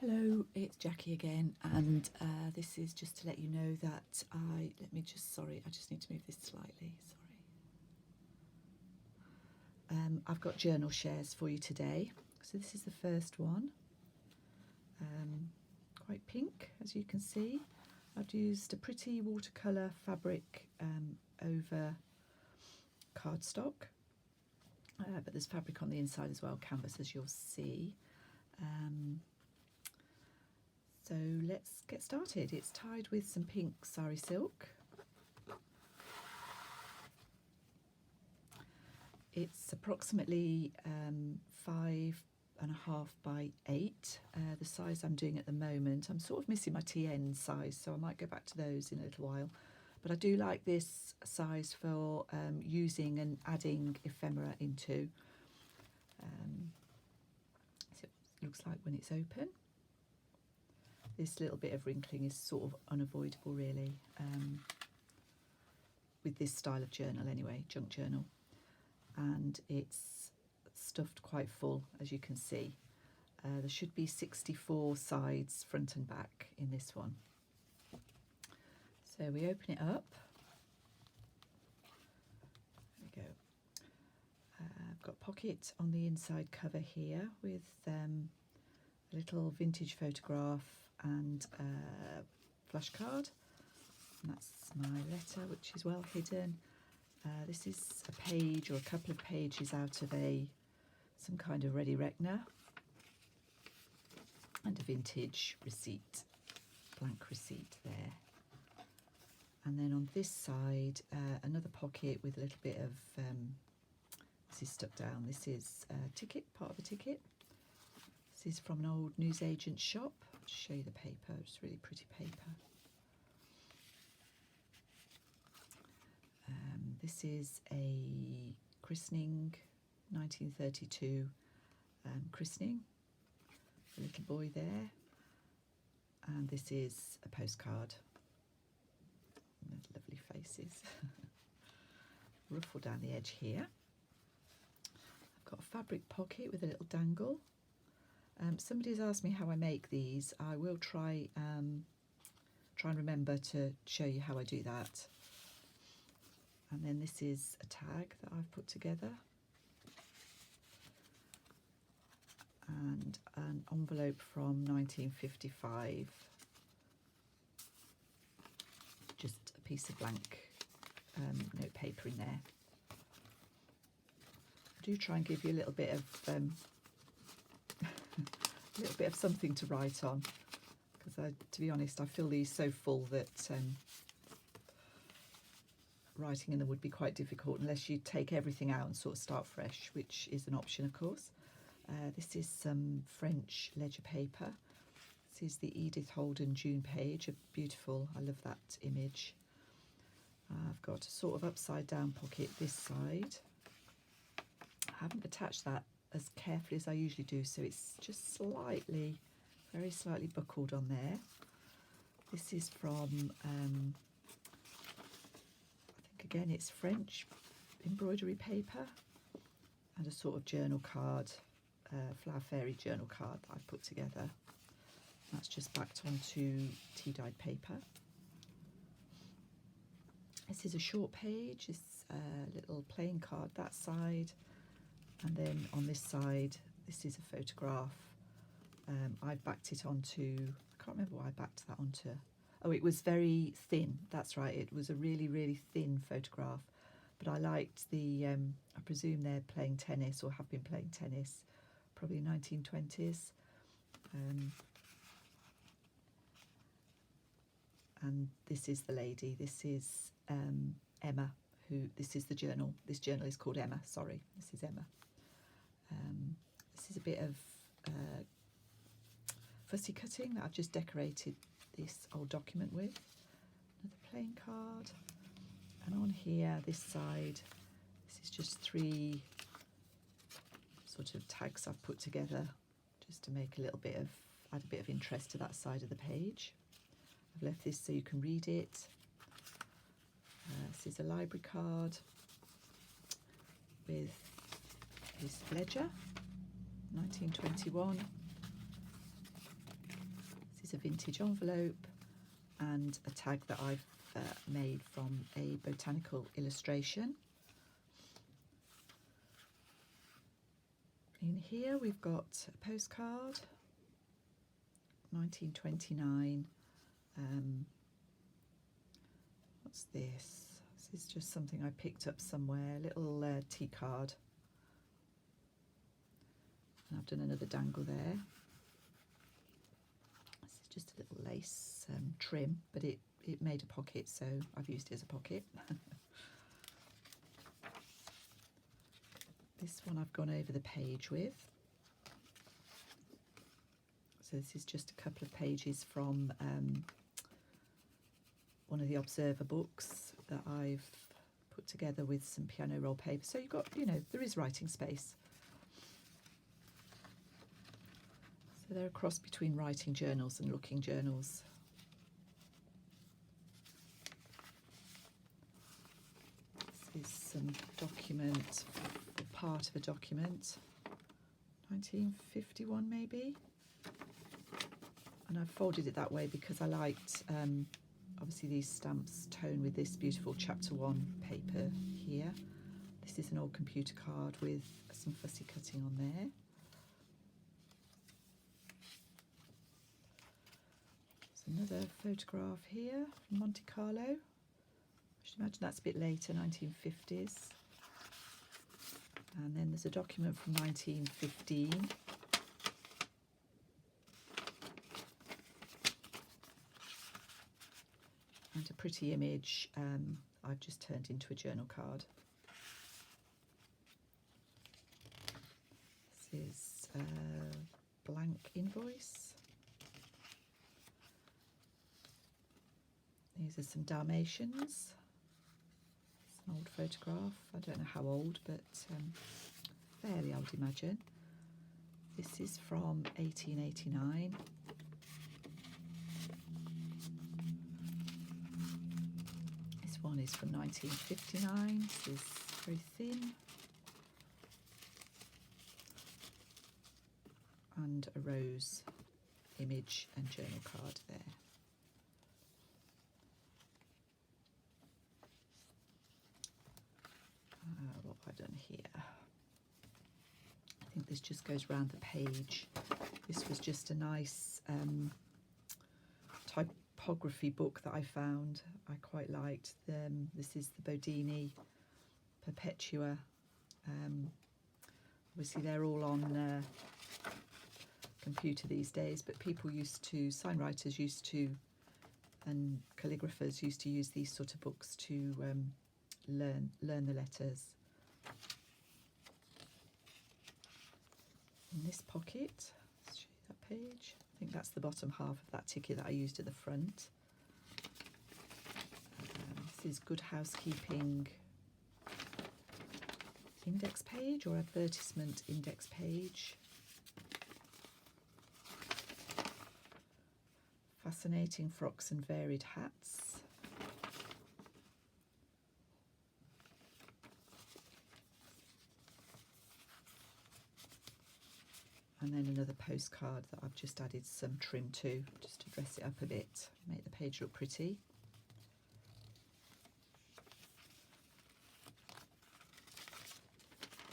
Hello, it's Jackie again, and this is just to let you know that I just need to move this slightly, sorry. I've got journal shares for you today. So this is the first one, quite pink as you can see. I've used a pretty watercolour fabric over cardstock, but there's fabric on the inside as well, canvas, as you'll see. So let's get started. It's tied with some pink sari silk. It's approximately 5.5 by 8, the size I'm doing at the moment. I'm sort of missing my TN size, so I might go back to those in a little while. But I do like this size for using and adding ephemera into. So it looks like when it's open. This little bit of wrinkling is sort of unavoidable really, with this style of journal anyway, junk journal. And it's stuffed quite full, as you can see. There should be 64 sides, front and back, in this one. So we open it up. There we go. I've got a pocket on the inside cover here with a little vintage photograph and flashcard. And that's my letter, which is well hidden. This is a page or a couple of pages out of some kind of ready reckoner, and a vintage receipt, blank receipt there. And then on this side, another pocket with a little bit of, this is stuck down, this is a ticket, part of a ticket. This is from an old newsagent shop. I'll show you the paper, it's really pretty paper. This is a christening, 1932 christening, a little boy there. And this is a postcard. Lovely faces. Ruffle down the edge here. I've got a fabric pocket with a little dangle. Somebody's asked me how I make these. I will try and remember to show you how I do that. And then this is a tag that I've put together, and an envelope from 1955, just a piece of blank note paper in there. I do try and give you a little bit of something to write on, because to be honest, I feel these so full that writing in them would be quite difficult unless you take everything out and sort of start fresh, which is an option, of course. This is some French ledger paper. This is the Edith Holden June page, beautiful, I love that image. I've got a sort of upside down pocket this side. I haven't attached that as carefully as I usually do, so it's just slightly, very slightly buckled on there. This is from again, it's French embroidery paper, and a sort of journal card, Flower Fairy journal card that I've put together. That's just backed onto tea-dyed paper. This is a short page, it's a little playing card that side, and then on this side, this is a photograph. I've backed it onto, I can't remember what I backed that onto. Oh, it was very thin, that's right, it was a really, really thin photograph. But I liked the, I presume they're playing tennis or have been playing tennis, probably 1920s. And this is the lady, this is Emma, this is the journal. This journal is called Emma, sorry, this is Emma. This is a bit of fussy cutting that I've just decorated this old document with. Another playing card, and on here, this side, this is just 3 sort of tags I've put together just to make a little bit of, add a bit of interest to that side of the page. I've left this so you can read it. This is a library card with this ledger, 1921. is a vintage envelope and a tag that I've made from a botanical illustration. In here we've got a postcard, 1929. What's this? This is just something I picked up somewhere, a little tea card. And I've done another dangle there. This is just a little lace trim, but it made a pocket, so I've used it as a pocket. This one I've gone over the page with. So this is just a couple of pages from one of the Observer books that I've put together with some piano roll paper. So you've got, you know, there is writing space. So they're a cross between writing journals and looking journals. This is some document, part of a document, 1951 maybe. And I've folded it that way because I liked, obviously these stamps tone with this beautiful chapter 1 paper here. This is an old computer card with some fussy cutting on there. There's another photograph here from Monte Carlo. I should imagine that's a bit later, 1950s. And then there's a document from 1915. And a pretty image I've just turned into a journal card. This is a blank invoice. These are some Dalmatians. It's an old photograph. I don't know how old, but fairly, I would imagine. This is from 1889. This one is from 1959. This is very thin. And a rose image and journal card there. What have I done here? I think this just goes round the page. This was just a nice typography book that I found. I quite liked them. This is the Bodini Perpetua. Obviously they're all on computer these days, but people used to, sign writers used to, and calligraphers used to use these sort of books to learn the letters. In this pocket, let's show you that page. I think that's the bottom half of that ticket that I used at the front. This is Good Housekeeping index page or advertisement index page. Fascinating frocks and varied hats. And then another postcard that I've just added some trim to, just to dress it up a bit, make the page look pretty.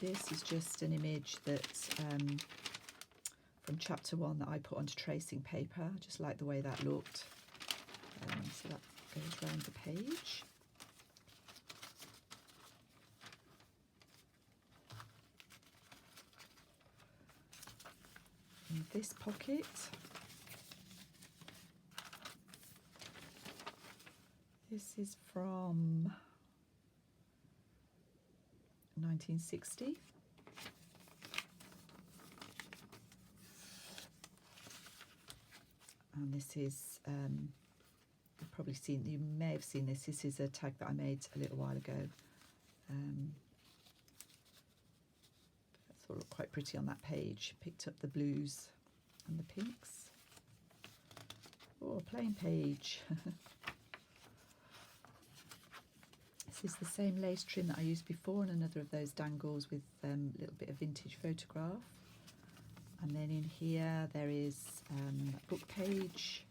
This is just an image that from chapter 1 that I put onto tracing paper. I just like the way that looked. So that goes round the page. In this pocket, this is from 1960. And this is, you've probably seen, you may have seen this. This is a tag that I made a little while ago. I thought it looked quite pretty on that page. Picked up the blues and the pinks. Oh, a plain page. This is the same lace trim that I used before, and another of those dangles with a little bit of vintage photograph. And then in here there is a book page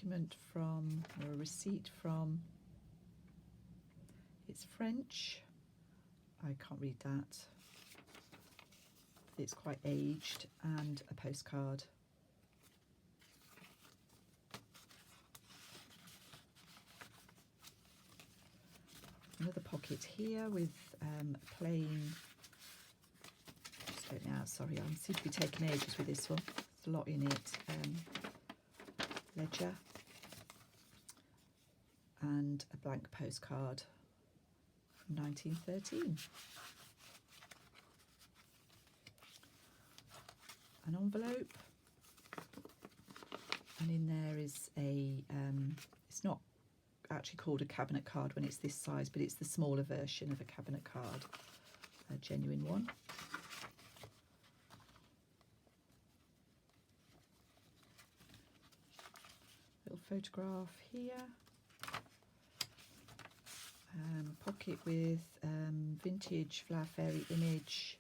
document from, or a receipt from, it's French, I can't read that, it's quite aged, and a postcard. Another pocket here with plain, just open it out, sorry, I seem to be taking ages with this one, there's a lot in it, ledger, and a blank postcard from 1913. An envelope, and in there is a, it's not actually called a cabinet card when it's this size, but it's the smaller version of a cabinet card, a genuine one. Little photograph here. Pocket with vintage flower fairy image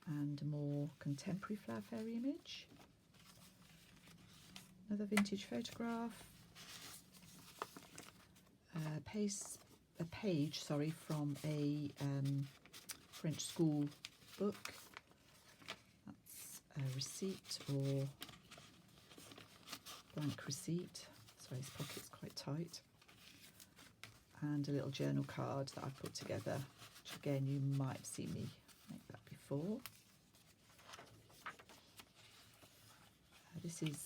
and a more contemporary flower fairy image. Another vintage photograph. A page, sorry, from a French school book. That's a receipt or blank receipt. Sorry, this pocket's quite tight. And a little journal card that I've put together, which again you might have seen me make that before. This is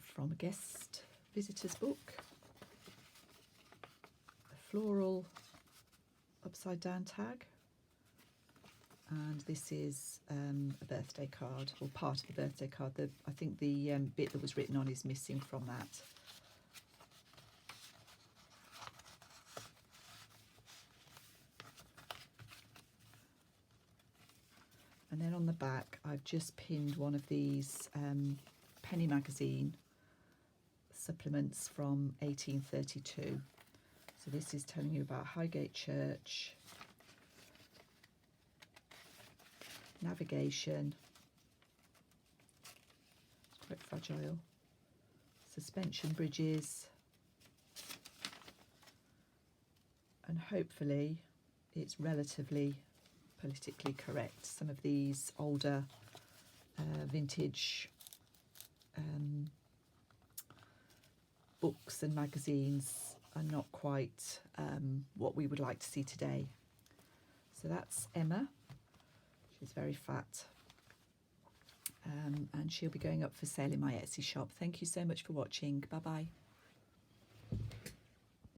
from a guest visitor's book. A floral upside down tag. And this is a birthday card, or part of a birthday card. I think the bit that was written on is missing from that. And then on the back, I've just pinned one of these penny magazine supplements from 1832. So this is telling you about Highgate Church, navigation, it's quite fragile, suspension bridges, and hopefully it's relatively politically correct. Some of these older vintage books and magazines are not quite what we would like to see today. So that's Emma. She's very fat, and she'll be going up for sale in my Etsy shop. Thank you so much for watching. Bye bye.